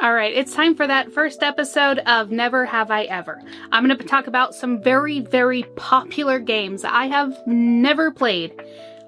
Alright, it's time for that first episode of Never Have I Ever. I'm going to talk about some very, very popular games that I have never played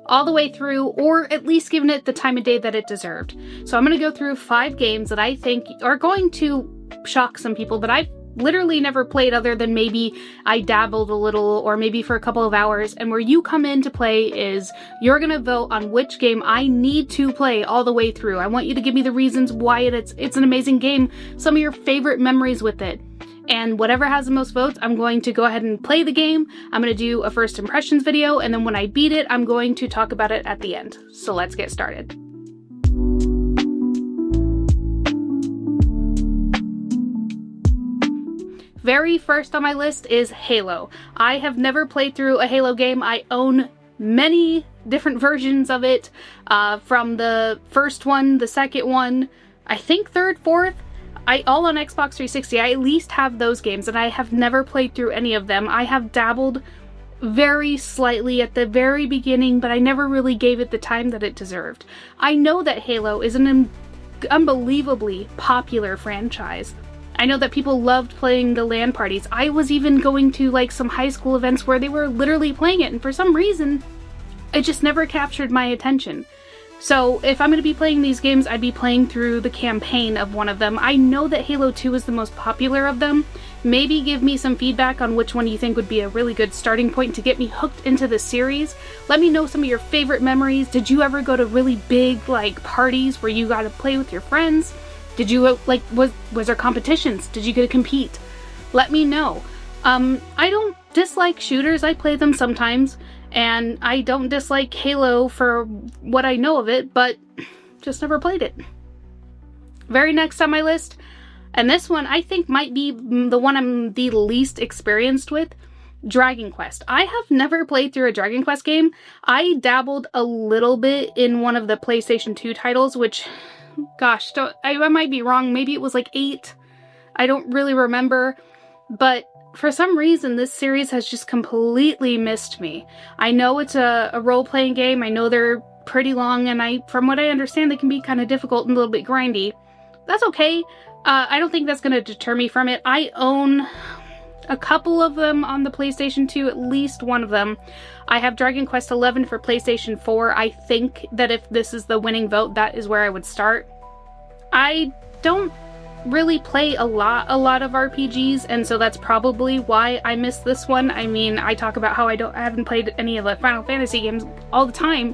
all the way through, or at least given it the time of day that it deserved. So I'm going to go through 5 games that I think are going to shock some people, but I've literally never played other than maybe I dabbled a little or maybe for a couple of hours, and where you come in to play is you're gonna vote on which game I need to play all the way through. I want you to give me the reasons why it's an amazing game, some of your favorite memories with it. And whatever has the most votes, I'm going to go ahead and play the game. I'm going to do a first impressions video, and then when I beat it, I'm going to talk about it at the end. So let's get started. Very first on my list is Halo. I have never played through a Halo game. I own many different versions of it, from the first one, the second one, I think third, fourth, all on Xbox 360. I at least have those games, and I have never played through any of them. I have dabbled very slightly at the very beginning, but I never really gave it the time that it deserved. I know that Halo is an unbelievably popular franchise. I know that people loved playing the LAN parties. I was even going to like some high school events where they were literally playing it, and for some reason, it just never captured my attention. So if I'm going to be playing these games, I'd be playing through the campaign of one of them. I know that Halo 2 is the most popular of them. Maybe give me some feedback on which one you think would be a really good starting point to get me hooked into the series. Let me know some of your favorite memories. Did you ever go to really big like parties where you got to play with your friends? Did you, like, was there competitions? Did you get to compete? Let me know. I don't dislike shooters. I play them sometimes. And I don't dislike Halo for what I know of it, but just never played it. Very next on my list, and this one I think might be the one I'm the least experienced with, Dragon Quest. I have never played through a Dragon Quest game. I dabbled a little bit in one of the PlayStation 2 titles, which... gosh, I might be wrong. Maybe it was like 8. I don't really remember. But for some reason, this series has just completely missed me. I know it's a role-playing game. I know they're pretty long, and from what I understand, they can be kind of difficult and a little bit grindy. That's okay. I don't think that's going to deter me from it. I own a couple of them on the PlayStation 2, at least one of them. I have Dragon Quest XI for PlayStation 4. I think that if this is the winning vote, that is where I would start. I don't really play a lot of RPGs, and so that's probably why I missed this one. I mean, I talk about how I haven't played any of the Final Fantasy games all the time,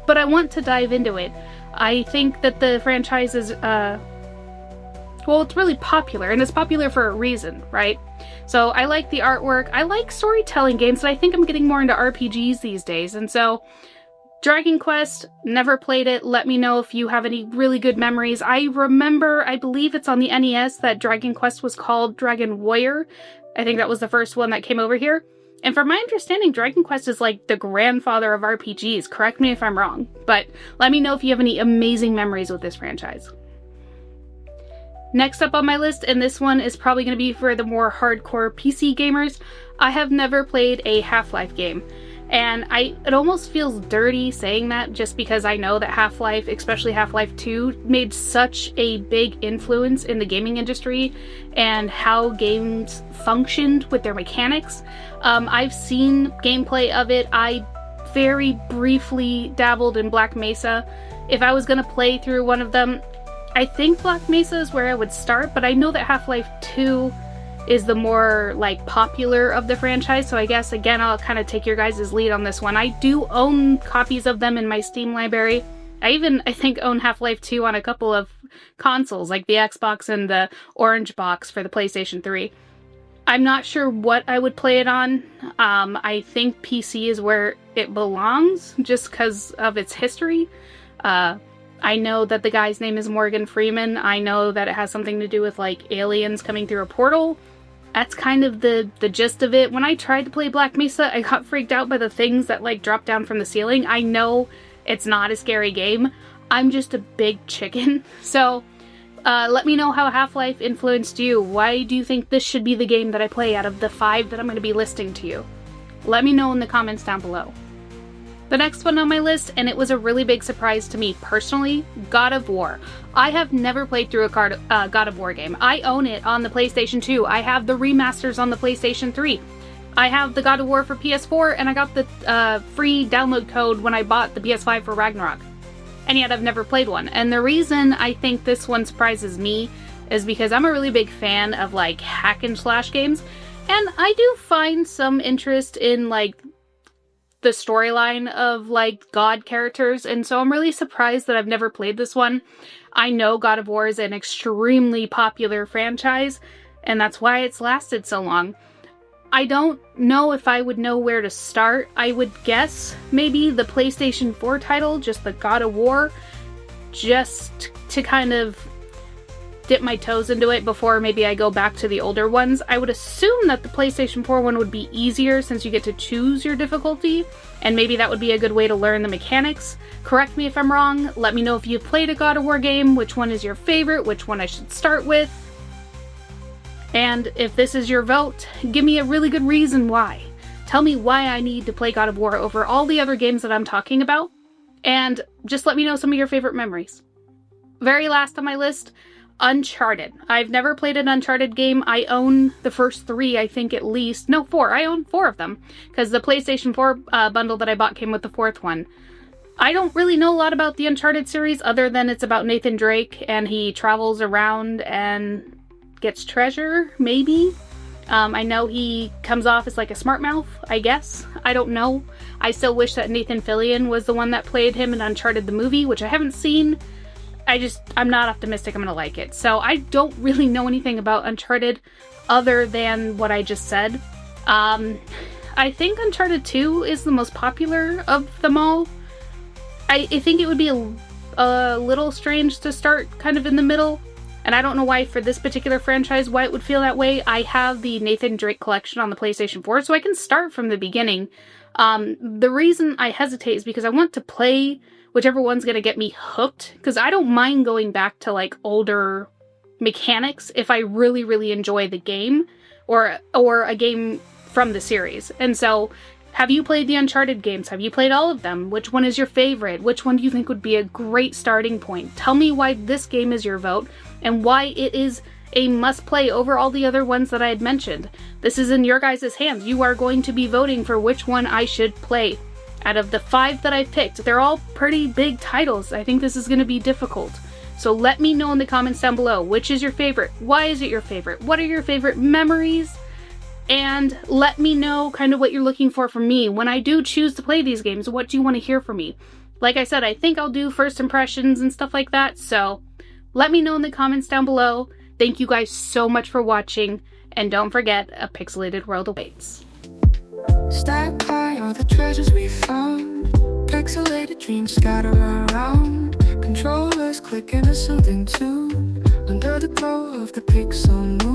but I want to dive into it. I think that the franchise is, well, it's really popular, and it's popular for a reason, right? So I like the artwork. I like storytelling games, but I think I'm getting more into RPGs these days. And so Dragon Quest, never played it. Let me know if you have any really good memories. I remember, I believe it's on the NES, that Dragon Quest was called Dragon Warrior. I think that was the first one that came over here. And from my understanding, Dragon Quest is like the grandfather of RPGs. Correct me if I'm wrong, but let me know if you have any amazing memories with this franchise. Next up on my list, and this one is probably going to be for the more hardcore PC gamers, I have never played a Half-Life game. And it almost feels dirty saying that, just because I know that Half-Life, especially Half-Life 2, made such a big influence in the gaming industry and how games functioned with their mechanics. I've seen gameplay of it. I very briefly dabbled in Black Mesa. If I was going to play through one of them, I think Black Mesa is where I would start, but I know that Half-Life 2 is the more, like, popular of the franchise, so I guess, again, I'll kind of take your guys' lead on this one. I do own copies of them in my Steam library. I think, own Half-Life 2 on a couple of consoles, like the Xbox and the Orange Box for the PlayStation 3. I'm not sure what I would play it on. I think PC is where it belongs, just because of its history. I know that the guy's name is Morgan Freeman. I know that it has something to do with, like, aliens coming through a portal. That's kind of the gist of it. When I tried to play Black Mesa, I got freaked out by the things that, like, drop down from the ceiling. I know it's not a scary game. I'm just a big chicken. So, let me know how Half-Life influenced you. Why do you think this should be the game that I play out of the 5 that I'm going to be listing to you? Let me know in the comments down below. The next one on my list, and it was a really big surprise to me personally, God of War. I have never played through a God of War game. I own it on the PlayStation 2. I have the remasters on the PlayStation 3. I have the God of War for PS4, and I got the free download code when I bought the PS5 for Ragnarok. And yet I've never played one. And the reason I think this one surprises me is because I'm a really big fan of like hack and slash games. And I do find some interest in like the storyline of like god characters, and so I'm really surprised that I've never played this one. I know God of War is an extremely popular franchise, and that's why it's lasted so long. I don't know if I would know where to start. I would guess maybe the PlayStation 4 title, just the God of War, just to kind of dip my toes into it before maybe I go back to the older ones. I would assume that the PlayStation 4 one would be easier since you get to choose your difficulty, and maybe that would be a good way to learn the mechanics. Correct me if I'm wrong. Let me know if you've played a God of War game, which one is your favorite, which one I should start with. And if this is your vote, give me a really good reason why. Tell me why I need to play God of War over all the other games that I'm talking about, and just let me know some of your favorite memories. Very last on my list, Uncharted. I've never played an Uncharted game. I own the first 3, I think at least. No, 4. I own 4 of them, because the PlayStation 4 bundle that I bought came with the 4th one. I don't really know a lot about the Uncharted series, other than it's about Nathan Drake, and he travels around and gets treasure, maybe? I know he comes off as like a smart mouth, I guess. I don't know. I still wish that Nathan Fillion was the one that played him in Uncharted the movie, which I haven't seen. I'm not optimistic I'm gonna like it. So I don't really know anything about Uncharted other than what I just said. I think Uncharted 2 is the most popular of them all. I think it would be a little strange to start kind of in the middle. And I don't know why for this particular franchise, why it would feel that way. I have the Nathan Drake collection on the PlayStation 4, so I can start from the beginning. The reason I hesitate is because I want to play whichever one's gonna get me hooked, because I don't mind going back to like older mechanics if I really, really enjoy the game or a game from the series. And so, have you played the Uncharted games? Have you played all of them? Which one is your favorite? Which one do you think would be a great starting point? Tell me why this game is your vote and why it is a must-play over all the other ones that I had mentioned. This is in your guys' hands. You are going to be voting for which one I should play. Out of the 5 that I've picked, they're all pretty big titles. I think this is going to be difficult. So let me know in the comments down below, which is your favorite? Why is it your favorite? What are your favorite memories? And let me know kind of what you're looking for from me. When I do choose to play these games, what do you want to hear from me? Like I said, I think I'll do first impressions and stuff like that. So let me know in the comments down below. Thank you guys so much for watching. And don't forget, a pixelated world awaits. Stack high all the treasures we found. Pixelated dreams scatter around. Controllers clicking a soothing tune. Under the glow of the pixel moon.